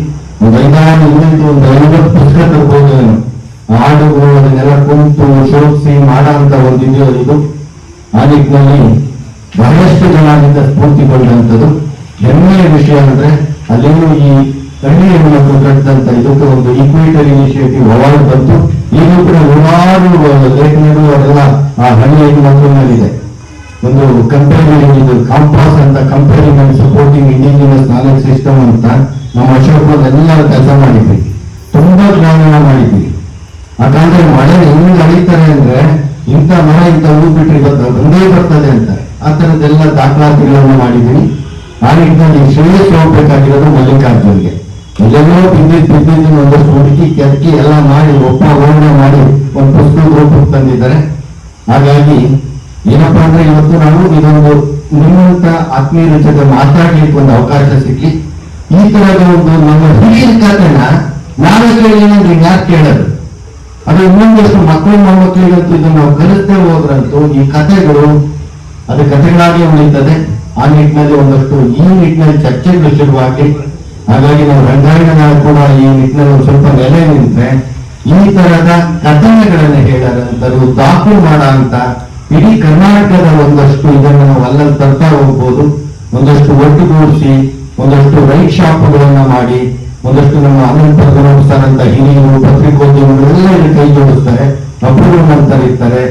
ಒಂದು 50 ಪುಸ್ತಕ ತಗೋದು, ಹಾಡುಗಳು ಅದನ್ನೆಲ್ಲ ಕುಂತು ಶೋಧಿಸಿ ಮಾಡಂತ ಒಂದು ಇದು. ಆ ನಿಟ್ಟಿನಲ್ಲಿ ಬಹಳಷ್ಟು ಜನ ಅದರಿಂದ ಸ್ಫೂರ್ತಿಗೊಂಡಂಥದ್ದು. ಹೆಮ್ಮೆಯ ವಿಷಯ ಅಂದ್ರೆ ಅಲ್ಲೇನು ಈ ಹಳ್ಳಿಯನ್ನು ಮತ್ತು ಕಟ್ಟಿದಂತ ಇದಕ್ಕೆ ಒಂದು ಈಕ್ವೇಟರ್ ಇನಿಷಿಯೇಟಿವ್ ಅವಾರ್ಡ್ ಬಂತು. ಈಗಲೂ ಕೂಡ ನೂರಾರು ಲೇಖನಗಳು ಅದೆಲ್ಲ ಆ ಹಳ್ಳಿ ಮಕ್ಕಳಲ್ಲಿದೆ. ಒಂದು ಕಂಪೇರಿಂಗ್ ಇದು ಕಾಂಪಾಸ್ ಅಂತ, comparing and supporting indigenous knowledge system ಅಂತ ನಮ್ಮ ಅಶೋಕರೆಲ್ಲ ಕೆಲಸ ಮಾಡಿದ್ವಿ. ತುಂಬಾ ಜ್ಞಾನ ಮಾಡಿದ್ವಿ. ಯಾಕಂದ್ರೆ ಮಳೆ ಹೆಂಗ್ ಅಳಿತಾರೆ ಅಂದ್ರೆ ಇಂಥ ಮರ ಇಂಥ ಹೂ ಬಿಟ್ಟರೆ ಬಂದೇ ಬರ್ತದೆ ಅಂತಾರೆ. ಆ ತರದ್ದೆಲ್ಲ ದಾಖಲಾತಿಗಳನ್ನು ಮಾಡಿದ್ವಿ. ಆ ನಿಟ್ಟಿನಲ್ಲಿ ಶ್ರೇಯಸ್ ಹೋಗ್ಬೇಕಾಗಿರೋದು ಮಲ್ಲಿಕಾರ್ಜುನ್ಗೆ. ಎಲ್ಲೆಲ್ಲೋ ಬಿದ್ದಿದ್ದು ಒಂದಷ್ಟು ಹುಡುಕಿ ಕೆದಕಿ ಎಲ್ಲ ಮಾಡಿ ಒಪ್ಪಂದ ಮಾಡಿ ಒಂದು ಪುಸ್ತಕ ರೂಪಕ್ಕೆ ತಂದಿದ್ದಾರೆ. ಹಾಗಾಗಿ ಏನಪ್ಪಾ ಅಂದ್ರೆ ಇವತ್ತು ನಾವು ಇದೊಂದು ನಿಮ್ಮಂತ ಆತ್ಮೀಯರ ಜೊತೆ ಮಾತಾಡ್ಲಿಕ್ಕೆ ಒಂದು ಅವಕಾಶ ಸಿಗ್ಲಿ. ಈ ತರದ ಒಂದು ನಮ್ಮ ಹಿರಿಯರ ಕಥೆನ ನಾವೇ ಕೇಳಿ ಯಾರು ಕೇಳೋದು? ಅದು ಇನ್ನೊಂದಷ್ಟು ಮಕ್ಕಳು ಮೊಮ್ಮಕ್ಕಳಿಗಂತೂ ಇದನ್ನು ನಾವು ಕಲಿಸ್ತೇ ಹೋದ್ರಂತೂ ಈ ಕಥೆಗಳು ಅದು ಕಥೆಗಳಾಗಿ ಉಳಿತದೆ. ಆ ನಿಟ್ಟಿನಲ್ಲಿ ಒಂದಷ್ಟು ಈ ನಿಟ್ಟಿನಲ್ಲಿ ಚರ್ಚೆಗಳು ಶುರುವಾಗಿ, ಹಾಗಾಗಿ ನಾವು ರಂಗಾಯಣ ಕೂಡ ಈ ನಿಟ್ಟಿನಲ್ಲಿ ಒಂದು ಸ್ವಲ್ಪ ನೆಲೆ ನಿಂತ್ರೆ ಈ ತರದ ಕಥನಗಳನ್ನ ಹೇಳರಂತರು ದಾಖಲು ಮಾಡ ಅಂತ ಇಡೀ ಕರ್ನಾಟಕದ ಒಂದಷ್ಟು ಇದನ್ನು ನಾವು ಅಲ್ಲಲ್ಲಿ ತರ್ತಾ ಹೋಗ್ಬೋದು. ಒಂದಷ್ಟು ಒಟ್ಟುಗೂಡಿಸಿ ಒಂದಷ್ಟು ರೈಟ್ ಶಾಪ್ಗಳನ್ನ ಮಾಡಿ ಒಂದಷ್ಟು ನಮ್ಮ ಅನಂತ ಪದ್ಮನಾಭ ಅಂತ ಹಿರಿಯರು ಪತ್ರಿಕೋದ್ಯಮಿಗಳೆಲ್ಲ ಇಲ್ಲಿ ಕೈ ಜೋಡಿಸ್ತಾರೆ, ಅಪೂರ್ವಮಂತರು ಇರ್ತಾರೆ.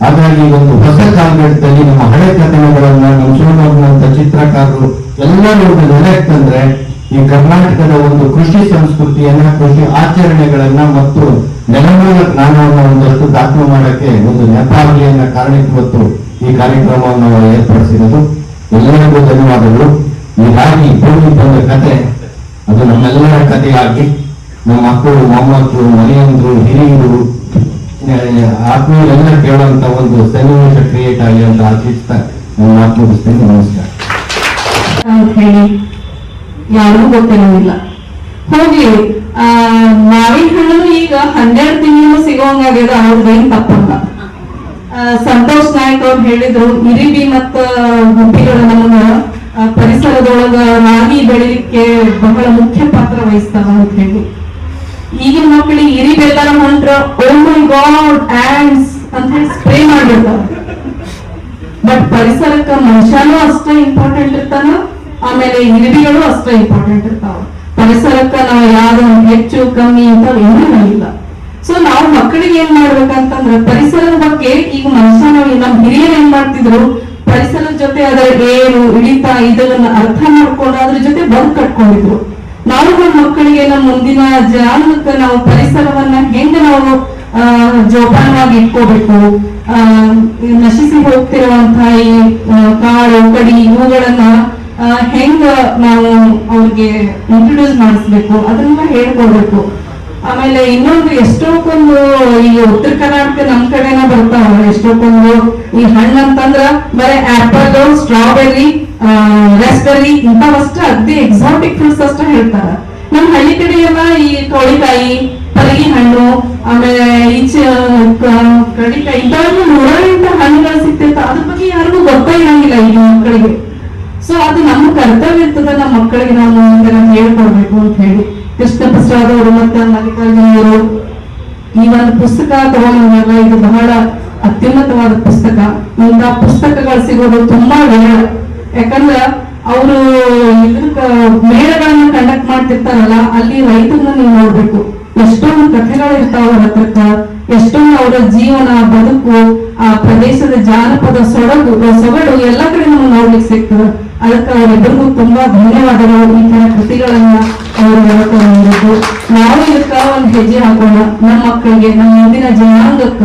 ಹಾಗಾಗಿ ಒಂದು ಹೊಸ ಕಾಲಘಟ್ಟದಲ್ಲಿ ನಮ್ಮ ಹಳೆ ಕಥನಗಳನ್ನ ನಮ್ಮ ಶಿವಮೊಗ್ಗಂತ ಚಿತ್ರಕಾರರು ಎಲ್ಲರೂ ಒಂದು ನೆಲೆಗೆ ತಂದ್ರೆ ಈ ಕರ್ನಾಟಕದ ಒಂದು ಕೃಷಿ ಸಂಸ್ಕೃತಿಯನ್ನ, ಕೃಷಿ ಆಚರಣೆಗಳನ್ನ ಮತ್ತು ನೆಲಮೂಲ ಜ್ಞಾನವನ್ನ ಒಂದಷ್ಟು ದಾಖಲು ಮಾಡಕ್ಕೆ ಒಂದು ನೆಪಾವಳಿಯನ್ನ ಕಾರಣಕ್ಕೆ ಇವತ್ತು ಈ ಕಾರ್ಯಕ್ರಮವನ್ನು ನಾವು ಏರ್ಪಡಿಸಿರೋದು. ಎಲ್ಲರಿಗೂ ಧನ್ಯವಾದಗಳು. ಈ ರಾಗಿ ಭೂಮಿ ಬಂದ ಕತೆ ಅದು ನಮ್ಮೆಲ್ಲರ ಕಥೆಯಾಗಿ ನಮ್ಮ ಮಕ್ಕಳು, ಮೊಮ್ಮಕ್ಕಳು, ಮನೆಯಂದ್ರು, ಹಿರಿಯರು, ಆತ್ಮೀಯರೆಲ್ಲ ಕೇಳುವಂತ ಒಂದು ಸನ್ನಿವೇಶ ಕ್ರಿಯೇಟ್ ಆಗಲಿ ಅಂತ ಆಶಿಸ್ತಾ ನಾನು ಮಾತು ಮುಗಿಸ್ತೇನೆ. ನಮಸ್ಕಾರ. ಅಂತ ಹೇಳಿ ಯಾರಿಗೂ ಗೊತ್ತಿರೋದಿಲ್ಲ. ಹೋಗ್ಲಿ, ಮಾವಿನ ಹಣ್ಣು ಈಗ 12 ತಿಂಗಳು ಸಿಗೋಂಗಾಗ್ಯದ, ಅವ್ರದ್ದೇನ್ ತಪ್ಪಲ್ಲ. ಸಂತೋಷ್ ನಾಯ್ಕ್ ಅವ್ರು ಹೇಳಿದ್ರು, ಇರಿಬಿ ಮತ್ತ ಗುಬ್ಬಿಗಳು ನಮಗ ಪರಿಸರದೊಳಗ ರಾಗಿ ಬೆಳಿಲಿಕ್ಕೆ ಬಹಳ ಮುಖ್ಯ ಪಾತ್ರ ವಹಿಸ್ತಾವ ಅಂತ ಹೇಳಿ. ಈಗಿನ ಮಕ್ಕಳಿಗೆ ಇರಿಬಿ ಎಲ್ಲಾರ ಹೊಂಟ್ರ ಓ ಮೈ ಗಾಡ್ ಆಂಡ್ಸ್ ಅಂತ ಹೇಳಿ ಸ್ಪ್ರೇ ಮಾಡ್ಬಿಡ್ತಾವ. ಬಟ್ ಪರಿಸರಕ್ಕ ಮನುಷ್ಯನೂ ಅಷ್ಟೇ ಇಂಪಾರ್ಟೆಂಟ್ ಇರ್ತಾನ, ಆಮೇಲೆ ಇರಿಬಿಗಳು ಅಷ್ಟೇ ಇಂಪಾರ್ಟೆಂಟ್ ಇರ್ತಾವ. ಪರಿಸರಕ್ಕ ನಾವು ಯಾವ್ದು ಹೆಚ್ಚು ಕಮ್ಮಿ ಅಂತ ಏನೂ ಇಲ್ಲ. ಸೊ ನಾವು ಮಕ್ಕಳಿಗೆ ಏನ್ ಮಾಡ್ಬೇಕಂತಂದ್ರೆ ಪರಿಸರದ ಬಗ್ಗೆ ಈಗ ಮನುಷ್ಯ ನಮ್ಮ ಹಿರಿಯರು ಏನ್ ಮಾಡ್ತಿದ್ರು, ಪರಿಸರದ ಜೊತೆ ಅದರ ಏರು ಇಳಿತ ಇದನ್ನ ಅರ್ಥ ಮಾಡ್ಕೊಂಡು ಅದ್ರ ಜೊತೆ ಬದುಕು ಕಟ್ಕೊಂಡಿದ್ರು. ನಾವು ನಮ್ಮ ಮಕ್ಕಳಿಗೆ ನಮ್ಮ ಮುಂದಿನ ಜನಾಂಗಕ್ಕೆ ನಾವು ಪರಿಸರವನ್ನ ಹೆಂಗ ನಾವು ಜೋಪಾನವಾಗಿ ಇಟ್ಕೋಬೇಕು, ನಶಿಸಿ ಹೋಗ್ತಿರುವಂತಹ ಈ ಕಾಳು ಕಡಿ ಇವುಗಳನ್ನ ಹೆಂಗ ನಾವು ಅವ್ರಿಗೆ ಇಂಟ್ರೊಡ್ಯೂಸ್ ಮಾಡಿಸ್ಬೇಕು ಅದನ್ನ ಹೇಳ್ಕೊಡ್ಬೇಕು. ಆಮೇಲೆ ಇನ್ನೊಂದು ಎಷ್ಟೊಂದು ಈ ಉತ್ತರ ಕರ್ನಾಟಕ ನಮ್ ಕಡೆನ ಬರ್ತಾವ. ಎಷ್ಟೊಂದು ಈ ಹಣ್ಣು ಅಂತಂದ್ರ ಬರೀ ಆಪಲ್, ಸ್ಟ್ರಾಬೆರಿ, ರಸ್ಬೆರಿ ಇಂಥವಷ್ಟ ಅಗ್ದಿ ಎಕ್ಸಾಟಿಕ್ ಫ್ರೂಟ್ಸ್ ಅಷ್ಟ ಹೇಳ್ತಾರ. ನಮ್ ಹಳ್ಳಿ ಕಡೆ ಎಲ್ಲ ಈ ಕೌಳಿಕಾಯಿ, ಪರಗಿ ಹಣ್ಣು, ಆಮೇಲೆ ಈಚೆ ಕಡಿಕಾಯಿ ಇಂಥವೆಲ್ಲ 108 ಹಣ್ಣುಗಳು ಸಿಗ್ತಿರ್ತ. ಅದ್ರ ಬಗ್ಗೆ ಯಾರಿಗೂ ಗೊತ್ತೇ ಇರಂಗಿಲ್ಲ ಈಗ ಮಕ್ಕಳಿಗೆ. ಸೊ ಅದು ನಮ್ಮ ಕರ್ತವ್ಯ ಇರ್ತದ, ನಮ್ಮ ಮಕ್ಕಳಿಗೆ ನಾವು ಮುಂದೆ ಹೇಳ್ಕೊಡ್ಬೇಕು ಅಂತ ಹೇಳಿ ಕೃಷ್ಣ ಪ್ರಸಾದ್ ಅವರು ಮತ್ತೆ ಮಲ್ಲಿಕಾರ್ಜುನ ಅವರು ಈ ಒಂದು ಪುಸ್ತಕ ತಗೊಂಡಾಗ ಇದು ಬಹಳ ಅತ್ಯುನ್ನತವಾದ ಪುಸ್ತಕ. ಇಂಥ ಪುಸ್ತಕಗಳು ಸಿಗೋದು ತುಂಬಾ ವಿರಳ. ಯಾಕಂದ್ರ ಅವರು ಇದಕ್ಕ ಮೇಳಗಳನ್ನ ಕಂಡಕ್ಟ್ ಮಾಡ್ತಿರ್ತಾರಲ್ಲ, ಅಲ್ಲಿ ರೈತರನ್ನ ನೀವು ನೋಡ್ಬೇಕು. ಎಷ್ಟೊಂದು ಕಥೆಗಳು ಇರ್ತಾವ ಅವ್ರ ಹತ್ರಕ್ಕ, ಎಷ್ಟೊಂದು ಅವರ ಜೀವನ ಬದುಕು, ಆ ಪ್ರದೇಶದ ಜಾನಪದ ಸೊಗಡು ಎಲ್ಲ ಕಡೆ ನಮ್ಗೆ ನೋಡ್ಲಿಕ್ಕೆ ಸಿಗ್ತದೆ. ಅದಕ್ಕೆ ಅವರಿಬ್ಬರಿಗೂ ತುಂಬಾ ಧನ್ಯವಾದಗಳು. ಈ ತರ ಕೃತಿಗಳನ್ನ ಅವರು ಹೇಳ್ಕೊಂಡು ನಾವು ಇದಕ್ಕ ಒಂದು ಹೆಜ್ಜೆ ಹಾಕೋಣ. ನಮ್ಮ ಮಕ್ಕಳಿಗೆ, ನಮ್ಮ ಮುಂದಿನ ಜನಾಂಗಕ್ಕ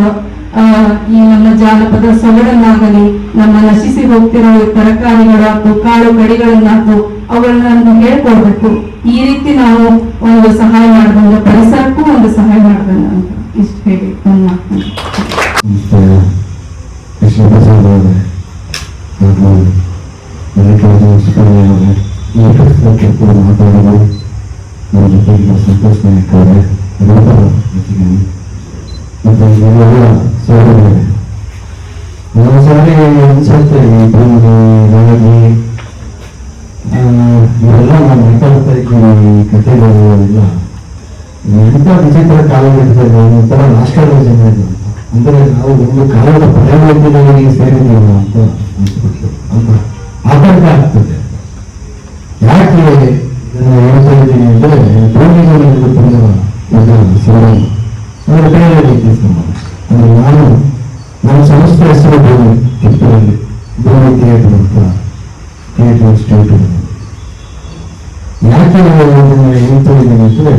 ಈ ನಮ್ಮ ಜಾನಪದ ಸೊಗಡನ್ನಾಗಲಿ, ನಮ್ಮ ನಶಿಸಿ ಹೋಗ್ತಿರೋ ತರಕಾರಿಗಳಾಯ್ತು, ಕಾಳು ಕಡಿಗಳನ್ನಾಯ್ತು, ಅವುಗಳನ್ನ ಹೇಳ್ಕೊಡ್ಬೇಕು. ಈ ರೀತಿ ನಾವು ಒಂದು ಸಹಾಯ ಮಾಡಿದಂಗ ಪರಿಸರಕ್ಕೂ ಒಂದು ಸಹಾಯ ಮಾಡಿದಂಗ ಅಂತ ಇಷ್ಟ ಹೇಳಿ ನನ್ನ ಮಾತನ್ನು. ಕೃಷ್ಣ ಪ್ರಸಾದ್ ಅವರೇ ಹಾಗೂ ಈ ಪುಸ್ತಕಕ್ಕೆ ಕೂಡ ಮಾತಾಡೋದು ನಮ್ಮ ಜೊತೆಗೆ ಸಂತೋಷ ನಾಯಕ್ ಅವರೇ, ಮತ್ತೆ ಇವೆಲ್ಲ ಸಹೋದರರೇ, ಒಂದು ಸಾರಿ ಅನ್ಸುತ್ತೆ ಈ ಭೂಮಿ ರಾಗಿ ಇವೆಲ್ಲ ನಾವು ಮಾತಾಡ್ತಾ ಇದ್ದೀವಿ, ಈ ಕಥೆಗಳು ಎಲ್ಲ ಎಂಥ ವಿಚಿತ್ರ ಕಾಲಘಟ್ಟದಲ್ಲಿ ಒಂಥರ ನಾಸ್ಟಾಲಜಿ ಅಂದ್ರೆ ನಾವು ಒಂದು ಕಾಲದ ಪರ್ಯಾವರಣದಲ್ಲಿ ಸೇರಿದ್ದೀವ ಅಂತ ಅನ್ಸ್ಬಿಟ್ಟು ಅಂತ ಆತಂಕ ಆಗ್ತದೆ. ಯಾಕೆ ಇದನ್ನು ಹೇಳ್ತಾ ಇದ್ದೀನಿ ಅಂದ್ರೆ ಭೂಮಿಗಳು ತುಂಬ ಸಂಬಂಧ ಅಂದ್ರೆ ಬೇರೆ ರೀತಿ ಸಂಬಂಧ. ಅಂದ್ರೆ ನಾನು ನಮ್ಮ ಸಂಸ್ಥೆ ಹೆಸರು ಭೂಮಿ ಪುತ್ತೂರಲ್ಲಿ ಭೂಮಿ ಥಿಯೇಟರ್ ಅಂತ ಥಿಯೇಟರ್ ಇನ್ಸ್ಟಿಟ್ಯೂಟ್. ಯಾಕೆ ನಾವು ಇದನ್ನು ಹೇಳ್ತಾ ಇದ್ದೀನಿ ಅಂದ್ರೆ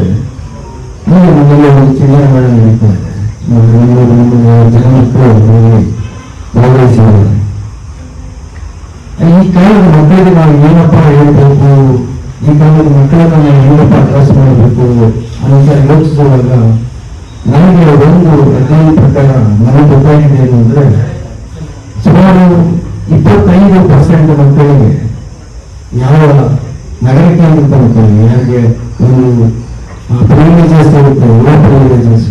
ಈಗ ನಮ್ಮಲ್ಲಿ ಒಂದು ಚಿಲ್ಲರೆ ಮೇಳ ನಡೀತಾ ಇದೆ. ಜನ ಮಕ್ಕಳು ಭಾಗವಹಿಸಿದ್ದಾರೆ. ಈ ಕಾಲದ ಮಕ್ಕಳಿಗೆ ನಾವು ಏನಪ್ಪ ಹೇಳ್ಬೇಕು, ಈ ಕಾಲದ ಮಕ್ಕಳನ್ನ ನಾವು ಏನಪ್ಪ ಅಭ್ಯಾಸ ಮಾಡಬೇಕು ಅಂತ ಯೋಚಿಸುವಾಗ ನನಗೆ ಒಂದು ಅಧ್ಯಯನ ಪ್ರಕಾರ ನನಗೆ ಗೊತ್ತಾಗಿದೆ ಏನು ಅಂದ್ರೆ ಸುಮಾರು 25% ಮಕ್ಕಳಿಗೆ ಯಾವ ನಗರ ಕೇಂದ್ರಿತ ಮಕ್ಕಳಿಗೆ ಯಾರಿಗೆ ಒಂದು ಪ್ರಿವಿಲೇಜಸ್ ಇರುತ್ತೆ, ಲೋ ಪ್ರಿವಿಲೇಜಸ್,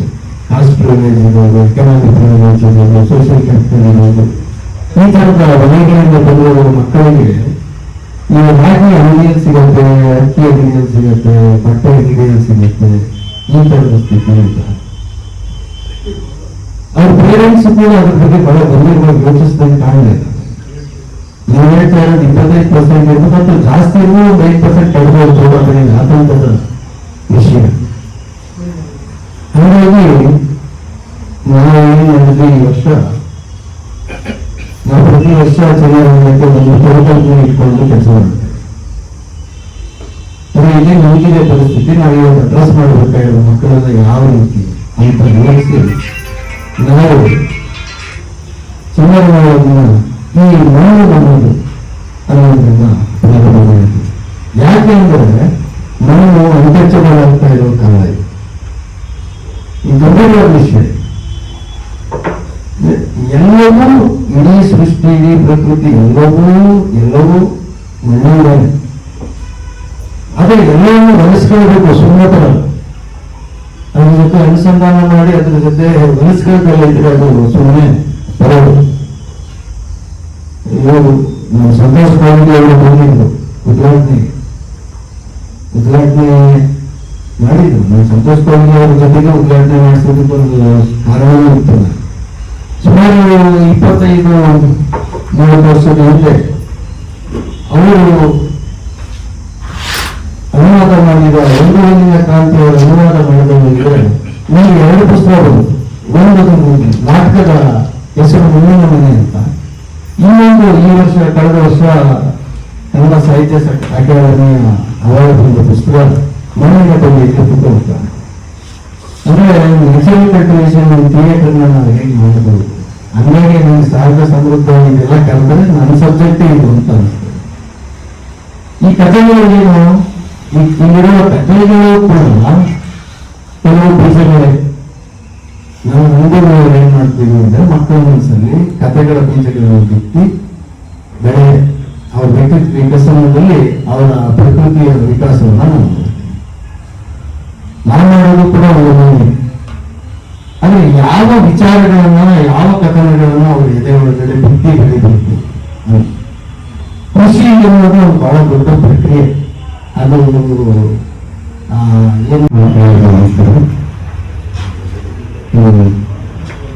ಕಾಸ್ಟ್ ಪ್ರಿವಿಲೇಜ್ ಇರ್ಬೋದು, ಎಕನಾಮಿಕ್ ಪ್ರಿವಿಲೇಜ್ ಇರ್ಬೋದು, ಸೋಷಿಯಲ್ ಕ್ಯಾಪಿಟಲ್ ಇರ್ಬೋದು, ಈ ತರದ ವಲಯಗಳಿಂದ ಬಂದಿರುವ ಮಕ್ಕಳಿಗೆ ಈ ರಾಗಿ ಅಂಗಡಿಯಲ್ಲಿ ಸಿಗುತ್ತೆ, ಅಕ್ಕಿ ಅಂಗಡಿಯಲ್ಲಿ ಸಿಗುತ್ತೆ, ಬಟ್ಟೆ ಅಂಗಡಿಯಲ್ಲಿ ಸಿಗುತ್ತೆ, ಈ ತರದ ಸ್ಥಿತಿ ಅಂತ. ಅವ್ರ ಪೇರೆಂಟ್ಸ್ ಕೂಡ ಅದ್ರ ಬಗ್ಗೆ ಬಹಳ ಗಂಭೀರವಾಗಿ ಯೋಚಿಸಿದಂಗೆ ಕಾಣಲಿಲ್ಲ. ನೀವು ಹೇಳ್ತಾ ಇರೋದು 25% ಇರ್ಬೋದು ಅಥವಾ ಜಾಸ್ತಿ ಇರ್ಬೋದು, 5% ಕಡಿಮೆ ತೋಟದಲ್ಲಿ ಆತಂಕದ ವಿಷಯ. ಹಾಗಾಗಿ ನಾವು ಏನ್ ಮಾಡಿದ್ವಿ, ಈ ವರ್ಷ ನಾವು ಪ್ರತಿ ವರ್ಷ ಚೆನ್ನಾಗಿ ಒಂದು ತೋಟವನ್ನು ಇಟ್ಕೊಂಡು ಕೆಲಸ ಮಾಡ್ತೇವೆ. ಇಲ್ಲಿ ನಮಗಿದೆ ಪರಿಸ್ಥಿತಿ. ನಾವು ಇವತ್ತು ಅಡ್ರೆಸ್ ಮಾಡಬೇಕಾಗಿರೋ ಮಕ್ಕಳನ್ನ ಯಾವ ರೀತಿ ಅಂತ ವಿವರಿಸಿ ನಾವು ಸುಮಾರು ಈ ಮಣ್ಣು ಅನ್ನೋದು ಅನ್ನೋದನ್ನ ಪ್ರಾರಂಭ. ಯಾಕೆ ಅಂದ್ರೆ ಮಣ್ಣು ಅನ್ಟಚಬಲ್ ಆಗ್ತಾ ಇರೋ ಕಾಲ ಇದು. ಈ ಗಂಭೀರವಾದ ವಿಷಯ. ಎಲ್ಲವೂ ಇಡೀ ಸೃಷ್ಟಿ, ಇಡೀ ಪ್ರಕೃತಿ ಎಲ್ಲವೂ ಮಣ್ಣಿಂದಾನೆ. ಅದೇ ಎಲ್ಲವನ್ನೂ ಹೊಲಿಸ್ಕೊಳ್ಬೇಕು, ಸುಮ್ಮತರ ಅದ್ರ ಜೊತೆ ಅನುಸಂಧಾನ ಮಾಡಿ ಅದ್ರ ಜೊತೆ ಹೊಲಿಸ್ಕೊಳ್ತಲ್ಲ ಇದ್ರೆ ಅದು ಸುಮ್ಮನೆ ಬರೋದು. ಇವರು ನಮ್ಮ ಸಂತೋಷ್ ಕಾಮಿಡಿ ಅವರು ಬಂದಿದ್ರು ಉದ್ಘಾಟನೆ ಮಾಡಿದ್ರು. ನಮ್ಮ ಸಂತೋಷ್ ಕಾಮಿಡಿ ಅವರ ಜೊತೆಗೆ ಉದ್ಘಾಟನೆ ಮಾಡಿಸೋದಕ್ಕೆ ಒಂದು ಕಾರಣವೂ ಇತ್ತು. ಸುಮಾರು 25-30 ವರ್ಷದ ಹಿಂದೆ ಅವರು ಅನುವಾದ ಮಾಡಿದ ಒಂದು ಹೂವಿನ ಕ್ರಾಂತಿಯವರ ಅನುವಾದ ಮಾಡಿದ್ರೆ ನಿಮಗೆ 2 ಪುಸ್ತಕ ಬಂತು. ಒಂದು ನಾಟಕದ ಹೆಸರು ಮುಂದಿನ ಮನೆ ಅಂತ, ಇನ್ನೊಂದು ಕಳೆದ ವರ್ಷ ಕನ್ನಡ ಸಾಹಿತ್ಯ ಅಕಾಡೆಮಿಯ ಅವಾರ್ಡ್ ಬಂದ ಪುಸ್ತಕ ಮಣ್ಣಿನ ಬಗ್ಗೆ ಪುಸ್ತಕ. ಅಂದ್ರೆ ನ್ಯಾಚುರಲ್ ಕಲ್ಟಿವೇಶನ್ ಥಿಯೇಟರ್ ನಾವು ಹೇಗೆ ಮಾಡಬಹುದು, ಹಂಗಾಗಿ ನನಗೆ ಸಹಜ ಸಮೃದ್ಧ ಇದೆಲ್ಲ ಕರೆದ್ರೆ ನನ್ನ ಸಬ್ಜೆಕ್ಟ್ ಇದು ಅಂತ ಅನಿಸ್ತದೆ. ಈ ಕಥೆಗಳಿಗೇನು, ಇಲ್ಲಿರುವ ಕಥೆಗಳು ಕೂಡ ಕೆಲವು ಬೀಜಗಳೇ. ನಾವು ಮುಂದಿನವರು ಏನ್ ಮಾಡ್ತೀವಿ ಅಂದ್ರೆ ಮಕ್ಕಳ ಮನಸ್ಸಲ್ಲಿ ಕಥೆಗಳ ಬೀಜಗಳನ್ನು ಬಿತ್ತಿ ಬೆಳೆ ಅವ್ರ ವ್ಯಕ್ತಿತ್ವ ವಿಕಸನದಲ್ಲಿ ಅವರ ಪ್ರಕೃತಿಯ ವಿಕಾಸವನ್ನ ನಾವು ಮಾಡೋದು ಕೂಡ ಒಂದು ಮನೆ. ಆದ್ರೆ ಯಾವ ವಿಚಾರಗಳನ್ನ, ಯಾವ ಕಥನಗಳನ್ನ ಅವ್ರ ಎದೆ ಒಳಗಡೆ ಬಿತ್ತಿ ಬೆಳಿಬೇಕು. ಕೃಷಿ ಎನ್ನುವುದು ಒಂದು ಬಹಳ ದೊಡ್ಡ ಪ್ರಕ್ರಿಯೆ. ಅದು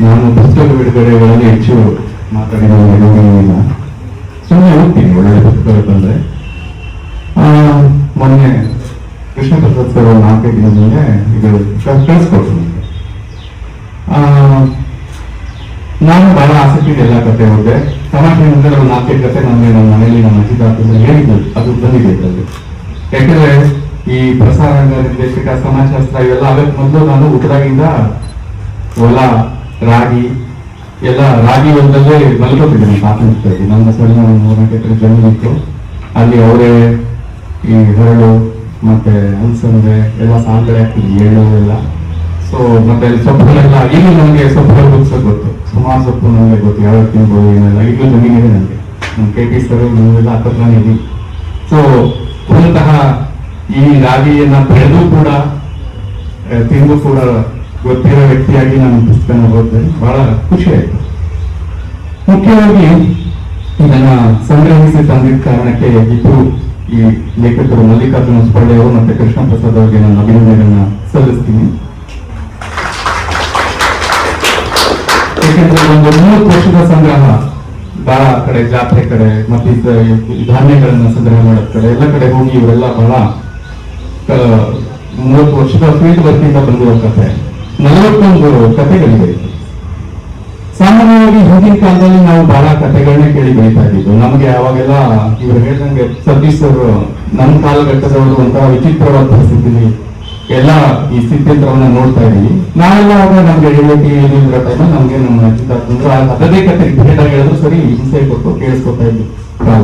ನಾನು ಪುಸ್ತಕ ಬಿಡುಗಡೆಗಳಲ್ಲಿ ಹೆಚ್ಚು ಮಾತಾಡಿಲ್ಲ, ಸುಮ್ಮನೆ ಹೋಗ್ತೀನಿ ಒಳ್ಳೆ ಪುಸ್ತಕ ಬಂದ್ರೆ. ಮೊನ್ನೆ ಕೃಷ್ಣ ಪ್ರಸಾದ್ ಸರ್ 4 ದಿನದಿಂದ ಇದು ಕಳಿಸ್ಕೊಡ್ತೀನಿ. ನಾನು ಬಹಳ ಆಸಕ್ತಿ ಎಲ್ಲ ಕತೆ ಹೋದೆ. ತಮಾಷೆ ಅಂದ್ರೆ 4 ಕತೆ ನಮಗೆ ನಮ್ಮ ಮನೆಯಲ್ಲಿ ನಮ್ಮ ಅಜ್ಜಿ ತಾತಂದ್ರೆ ಹೇಳಿದ್ದು ಅದು ಬಂದಿದೆ ಅದರಲ್ಲಿ. ಯಾಕಂದ್ರೆ ಈ ಪ್ರಸಾರಾಂಗ ನಿರ್ದೇಶಕ, ಸಮಾಜಶಾಸ್ತ್ರ ಇವೆಲ್ಲ ಆಗಕ್ಕೆ ಮೊದಲು ನಾನು ಊಟದಾಗಿಂದ ಹೊಲ, ರಾಗಿ ಹೊಲದಲ್ಲೇ ಮಲ್ಕೋತಿದ್ದೀನಿ. ತಾತನಿರ್ತಾ ಇದ್ದೀನಿ. ನಮ್ಮ ಸಣ್ಣ 3 ಎಕರೆ ಜಮೀನು ಇತ್ತು. ಅಲ್ಲಿ ಅವರೇ ಈ ಹರಳು ಮತ್ತೆ ಅಲಸಂದೆ ಎಲ್ಲ ಸಾಲ್ಗಡೆ ಆಗ್ತಿದ್ವಿ, ಎಳ್ಳು ಎಲ್ಲ. ಸೊ ಮತ್ತೆ ಸೊಪ್ಪುಗಳೆಲ್ಲ ಈಗಲೂ ನನಗೆ ಸೊಪ್ಪುಗಳು ಗುಡ್ಸೋದು ಗೊತ್ತು. ಸುಮಾರು ಸೊಪ್ಪು ನನಗೆ ಗೊತ್ತು, ಯಾವ ತಿನ್ಬೋದು ಏನೆಲ್ಲ. ಈಗಲೂ ಜಮೀನಿದೆ ನನಗೆ. ನಮ್ಮ KP ಸರ್ ನೀವೆಲ್ಲ ಹತ್ತತ್ರನೇ ಇದ್ದೀವಿ. ಸೊ ಮೂಲತಃ ಈ ರಾಗಿಯನ್ನ ಬೆಳೆದು ಕೂಡ ತಿಂದು ಕೂಡ ಗೊತ್ತಿರೋ ವ್ಯಕ್ತಿಯಾಗಿ ನಾನು ಪುಸ್ತಕನ ಓದಿದೆ. ಬಹಳ ಖುಷಿ ಆಯ್ತು. ಮುಖ್ಯವಾಗಿ ಇದನ್ನ ಸಂಗ್ರಹಿಸಿ ತಂದಿದ್ದ ಕಾರಣಕ್ಕೆ ಇಬ್ಬರು ಈ ಲೇಖಕರು ಮಲ್ಲಿಕಾರ್ಜುನ ಹೊಸಪಳ್ಳಿ ಅವರು ಮತ್ತೆ ಕೃಷ್ಣ ಪ್ರಸಾದ್ ಅವರಿಗೆ ನಾನು ಅಭಿನಂದನೆಗಳನ್ನ ಸಲ್ಲಿಸ್ತೀನಿ. ಯಾಕೆಂದ್ರೆ ಒಂದು 30 ವರ್ಷದ ಸಂಗ್ರಹ ಬಹಳ ಕಡೆ, ಜಾತ್ರೆ ಕಡೆ ಮತ್ತೆ ಧಾನ್ಯಗಳನ್ನ ಸಂಗ್ರಹ ಮಾಡೋದ್ ಕಡೆ ಎಲ್ಲ ಕಡೆ ಹೋಗಿ ಇವರೆಲ್ಲ ಬಹಳ 30 ವರ್ಷದ ಫೀಲ್ಡ್ ವರ್ಕಿಂದ ಬಂದಿರೋ ಕಥೆ 41 ಕಥೆಗಳಿವೆ. ಸಾಮಾನ್ಯವಾಗಿ ಹಿಂದಿನ ಕಾಲದಲ್ಲಿ ನಾವು ಬಹಳ ಕಥೆಗಳನ್ನೇ ಕೇಳಿ ಬೆಳೀತಾ ಇದ್ದಿದ್ದು. ನಮಗೆ ಅವಾಗೆಲ್ಲ ಇವರು ಹೇಳ್ದಂಗೆ ಸತೀಶ್ ಅವರು ನಮ್ಮ ಕಾಲಘಟ್ಟದವರು ಒಂಥರ ವಿಚಿತ್ರವಾದ ಪರಿಸ್ಥಿತಿಲಿ ಎಲ್ಲ ಈ ಸ್ಥಿತ್ಯಂತ್ರವನ್ನ ನೋಡ್ತಾ ಇದೀವಿ. ನಾವೆಲ್ಲ ಆಗ ನಮ್ಗೆ ಹೇಳಕ್ಕೆ ಏನಿಲ್ಲ ಟೈಮಲ್ಲಿ ನಮ್ಗೆ ನಮ್ಮ ಅಜ್ಜಿ ತಾತಂದ್ರು ಅದದೇ ಕತೆ ಭೇದ ಹೇಳಿದ್ರು ಸರಿ ಹಿಂಸೆ ಕೊಟ್ಟು ಕೇಳಿಸ್ಕೊತಾ ಇದ್ವಿ ಕಾಲ.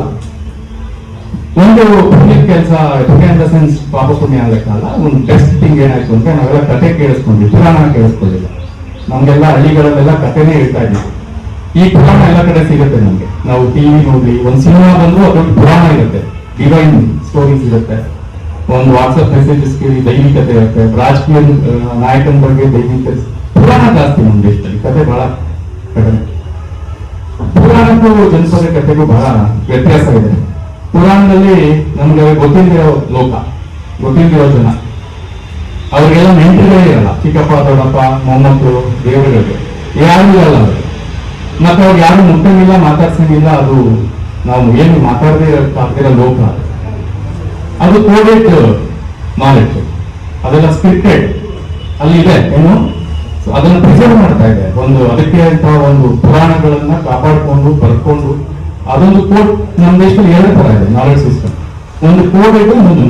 ಒಂದು ಪುಣ್ಯ ಕೆಲಸ, ಪುಣ್ಯ ಇನ್ ದ ಸೆನ್ಸ್ ಪಾಪ ಪುಣ್ಯ ಆಗೋ ಕಾಲ. ಒಂದು ಬೆಸ್ಟ್ ಥಿಂಗ್ ಏನಾಯ್ತು ಅಂತ ನಾವೆಲ್ಲ ಕತೆ ಕೇಳಿಸ್ಕೊಂಡ್ವಿ, ಪುರಾಣ ಕೇಳಿಸ್ಕೊಳ್ಳಿಲ್ಲ. ನಮ್ಗೆಲ್ಲ ಹಳ್ಳಿಗಳಲ್ಲೆಲ್ಲ ಕಥೆನೇ ಹೇಳ್ತಾ ಇದ್ವಿ. ಈ ಪುರಾಣ ಎಲ್ಲ ಕಡೆ ಸಿಗುತ್ತೆ ನಮ್ಗೆ. ನಾವು ಟಿವಿ ನೋಡ್ಲಿ, ಒಂದು ಸಿನಿಮಾ ಬಂದ್ರು ಅದೊಂದು ಪುರಾಣ ಇರುತ್ತೆ, ಡಿವೈನ್ ಸ್ಟೋರೀಸ್ ಇರುತ್ತೆ. ಒಂದು ವಾಟ್ಸ್ಆಪ್ ಮೆಸೇಜಸ್ ಕೇಳಿ ದೈವಿಕತೆ ಇರುತ್ತೆ. ರಾಜಕೀಯ ನಾಯಕನ ಬಗ್ಗೆ ದೈವಿಕ ಪುರಾಣ ಜಾಸ್ತಿ ನಮ್ಮ ದೇಶದಲ್ಲಿ, ಕತೆ ಬಹಳ ಕಡಿಮೆ. ಪುರಾಣಕ್ಕೂ ಜನಪದ ಕಥೆಗೂ ಬಹಳ ವ್ಯತ್ಯಾಸ ಇದೆ. ಪುರಾಣದಲ್ಲಿ ನಮ್ಗೆ ಗೊತ್ತಿಲ್ದಿರೋ ಲೋಕ, ಗೊತ್ತಿಲ್ದಿರೋ ಜನ, ಅವ್ರಿಗೆಲ್ಲ ನೆಂಟರುಗಳೇ ಇರಲ್ಲ. ಚಿಕ್ಕಪ್ಪ, ದೊಡ್ಡಪ್ಪ, ಮೊಮ್ಮಕ್ಕಳು, ದೇವರುಗಳು ಯಾರು ಇರಲ್ಲ ಅವ್ರಿಗೆ. ಮತ್ತೆ ಅವ್ರಿಗೆ ಯಾರು ಮುಟ್ಟಂಗಿಲ್ಲ, ಮಾತಾಡ್ಸಂಗಿಲ್ಲ. ಅದು ನಾವು ಏನು ಮಾತಾಡದೇ ಆಗ್ತಿರೋ ಲೋಕ. ಅದು ಕೋಡೆಡ್ ನಾಲೆಡ್ಜ್, ಅದೆಲ್ಲ ಸ್ಕ್ರಿಪ್ಟೆಡ್ ಅಲ್ಲಿ ಇದೆ. ಏನು ಅದನ್ನು ಪ್ರಿಸರ್ವ್ ಮಾಡ್ತಾ ಇದೆ. ಅದಕ್ಕೆ ಅಂತ ಒಂದು ಪುರಾಣಗಳನ್ನ ಕಾಪಾಡಿಕೊಂಡು ಬರ್ಕೊಂಡು ಅದೊಂದು ಕೋಡ್ ನಮ್ಮ ದೇಶದಲ್ಲಿ ಎರಡು ತರ ಇದೆ ನಾಲೆಡ್ಜ್ ಸಿಸ್ಟಮ್. ಒಂದು ಕೋಡ್ ಇದೆ, ಒಂದು